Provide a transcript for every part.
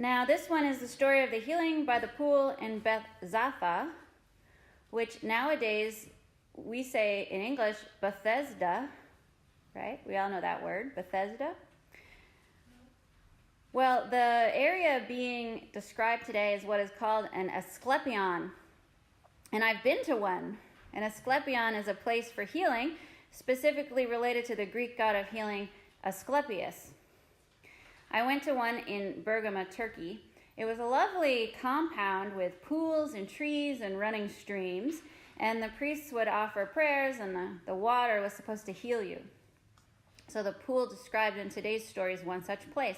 Now, this one is the story of the healing by the pool in Beth-zatha, which nowadays we say in English, Bethesda, right? We all know that word, Bethesda. Well, the area being described today is what is called an Asclepion. And I've been to one. An Asclepion is a place for healing, specifically related to the Greek god of healing, Asclepius. I went to one in Bergama, Turkey. It was a lovely compound with pools and trees and running streams, and the priests would offer prayers, and the water was supposed to heal you. So the pool described in today's story is one such place.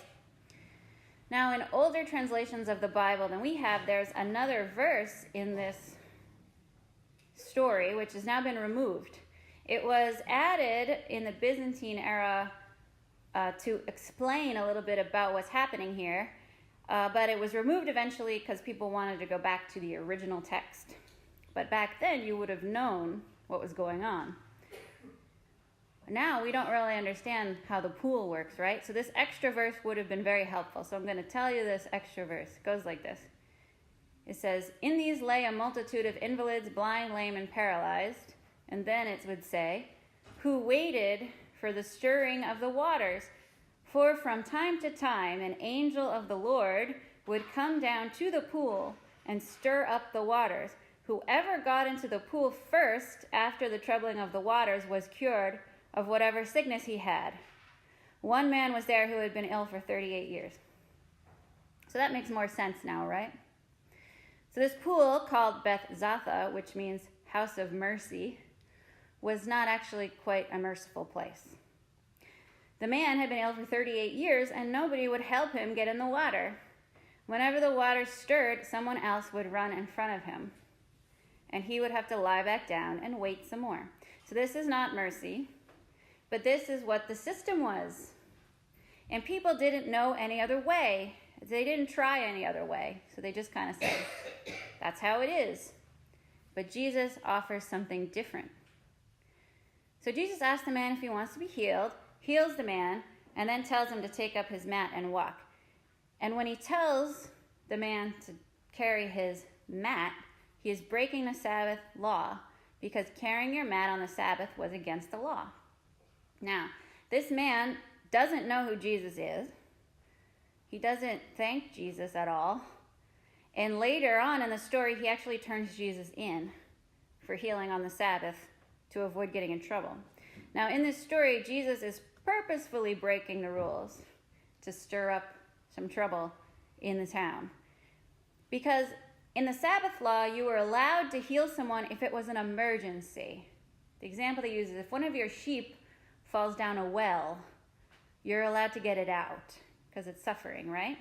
Now, in older translations of the Bible than we have, there's another verse in this story which has now been removed. It was added in the Byzantine era to explain a little bit about what's happening here, but it was removed eventually because people wanted to go back to the original text. But back then, you would have known what was going on. Now, we don't really understand how the pool works, right? So this extra verse would have been very helpful. So I'm going to tell you this extra verse. It goes like this. It says, "In these lay a multitude of invalids, blind, lame, and paralyzed." And then it would say, "who waited for the stirring of the waters. For from time to time an angel of the Lord would come down to the pool and stir up the waters. Whoever got into the pool first after the troubling of the waters was cured of whatever sickness he had. One man was there who had been ill for 38 years. So that makes more sense now, right? So this pool, called Beth-zatha, which means house of mercy, was not actually quite a merciful place. The man had been ill for 38 years, and nobody would help him get in the water. Whenever the water stirred, someone else would run in front of him, and he would have to lie back down and wait some more. So this is not mercy, but this is what the system was. And people didn't know any other way. They didn't try any other way, so they just kind of said, that's how it is. But Jesus offers something different. So Jesus asks the man if he wants to be healed, heals the man, and then tells him to take up his mat and walk. And when he tells the man to carry his mat, he is breaking the Sabbath law, because carrying your mat on the Sabbath was against the law. Now, this man doesn't know who Jesus is. He doesn't thank Jesus at all. And later on in the story, he actually turns Jesus in for healing on the Sabbath to avoid getting in trouble. Now, in this story, Jesus is purposefully breaking the rules to stir up some trouble in the town. Because in the Sabbath law, you were allowed to heal someone if it was an emergency. The example they use is if one of your sheep falls down a well, you're allowed to get it out because it's suffering, right?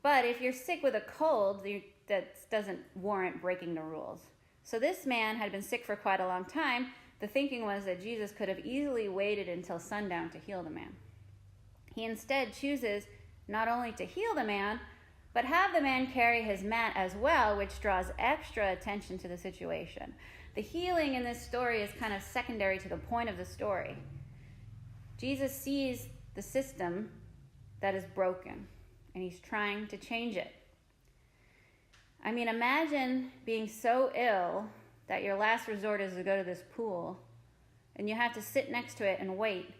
But if you're sick with a cold, that doesn't warrant breaking the rules. So this man had been sick for quite a long time. The thinking was that Jesus could have easily waited until sundown to heal the man. He instead chooses not only to heal the man, but have the man carry his mat as well, which draws extra attention to the situation. The healing in this story is kind of secondary to the point of the story. Jesus sees the system that is broken, and he's trying to change it. I mean, imagine being so ill that your last resort is to go to this pool, and you have to sit next to it and wait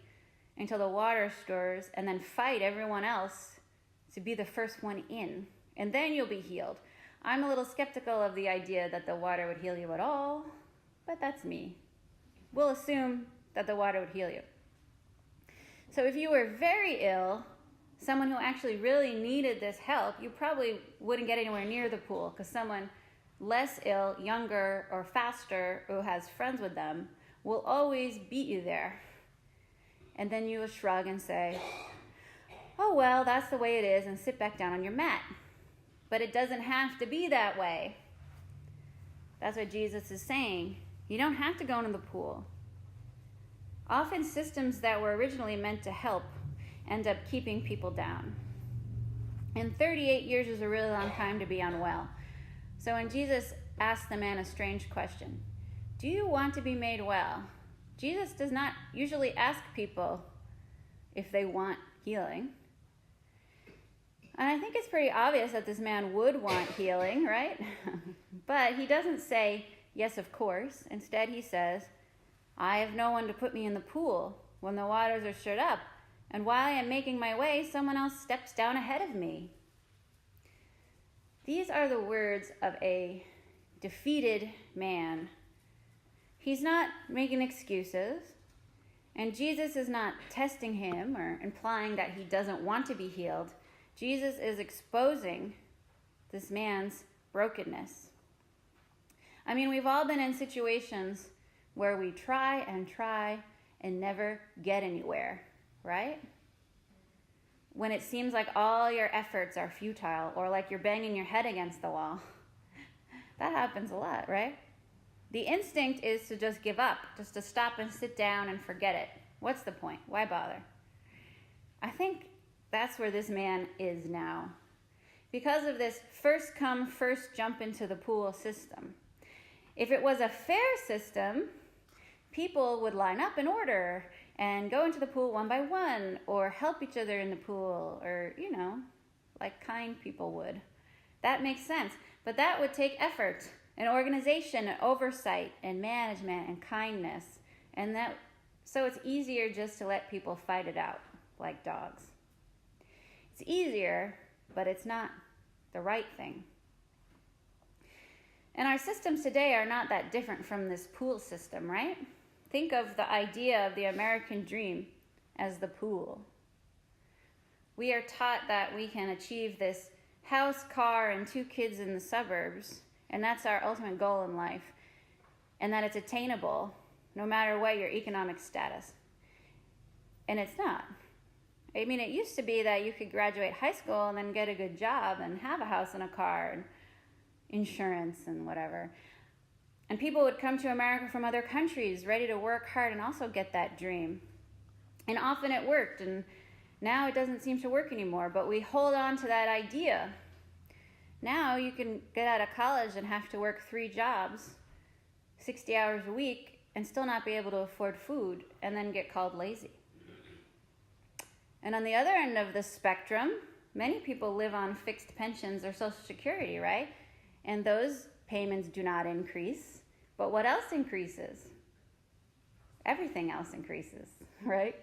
until the water stirs, and then fight everyone else to be the first one in, and then you'll be healed. I'm a little skeptical of the idea that the water would heal you at all, but that's me. We'll assume that the water would heal you. So if you were very ill, someone who actually really needed this help, you probably wouldn't get anywhere near the pool, because someone less ill, younger, or faster, who has friends with them, will always beat you there. And then you will shrug and say, oh, well, that's the way it is, and sit back down on your mat. But it doesn't have to be that way. That's what Jesus is saying. You don't have to go into the pool. Often systems that were originally meant to help end up keeping people down. And 38 years is a really long time to be unwell. So when Jesus asked the man a strange question, do you want to be made well? Jesus does not usually ask people if they want healing. And And I think it's pretty obvious that this man would want healing, right? But he doesn't say, yes, of course. Instead, he says, I have no one to put me in the pool when the waters are stirred up. And while I am making my way, someone else steps down ahead of me. These are the words of a defeated man. He's not making excuses. And Jesus is not testing him or implying that he doesn't want to be healed. Jesus is exposing this man's brokenness. I mean, we've all been in situations where we try and never get anywhere, right? When it seems like all your efforts are futile or like you're banging your head against the wall. That happens a lot, right? The instinct is to just give up, just to stop and sit down and forget it. What's the point? Why bother? I think that's where this man is now. Because of this first come, first jump into the pool system. If it was a fair system, people would line up in order and go into the pool one by one or help each other in the pool or, like kind people would. That makes sense. But that would take effort and organization and oversight and management and kindness. So it's easier just to let people fight it out like dogs. It's easier, but it's not the right thing. And our systems today are not that different from this pool system, right? Think of the idea of the American dream as the pool. We are taught that we can achieve this house, car, and 2 kids in the suburbs, and that's our ultimate goal in life, and that it's attainable no matter what your economic status. And it's not. I mean, it used to be that you could graduate high school and then get a good job and have a house and a car and insurance and whatever. And people would come to America from other countries ready to work hard and also get that dream. And often it worked, and now it doesn't seem to work anymore, but we hold on to that idea. Now you can get out of college and have to work 3 jobs, 60 hours a week, and still not be able to afford food, and then get called lazy. And on the other end of the spectrum, many people live on fixed pensions or Social Security, right? And those payments do not increase. But what else increases? Everything else increases, right?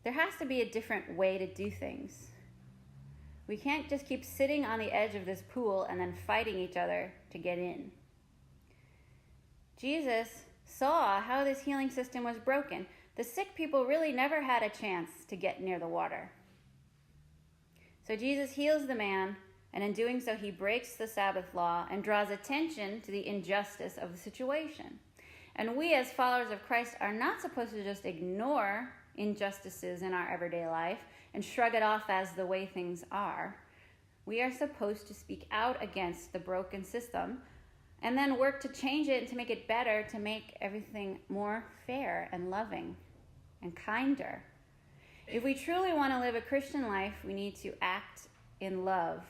There has to be a different way to do things. We can't just keep sitting on the edge of this pool and then fighting each other to get in. Jesus saw how this healing system was broken. The sick people really never had a chance to get near the water. So Jesus heals the man, and in doing so, he breaks the Sabbath law and draws attention to the injustice of the situation. And we as followers of Christ are not supposed to just ignore injustices in our everyday life and shrug it off as the way things are. We are supposed to speak out against the broken system and then work to change it and to make it better, to make everything more fair and loving and kinder. If we truly want to live a Christian life, we need to act in love.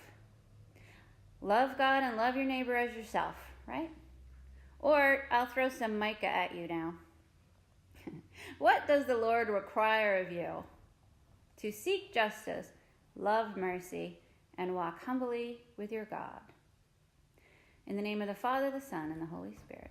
Love God and love your neighbor as yourself, right? Or I'll throw some Micah at you now. What does the Lord require of you? To seek justice, love mercy, and walk humbly with your God. In the name of the Father, the Son, and the Holy Spirit.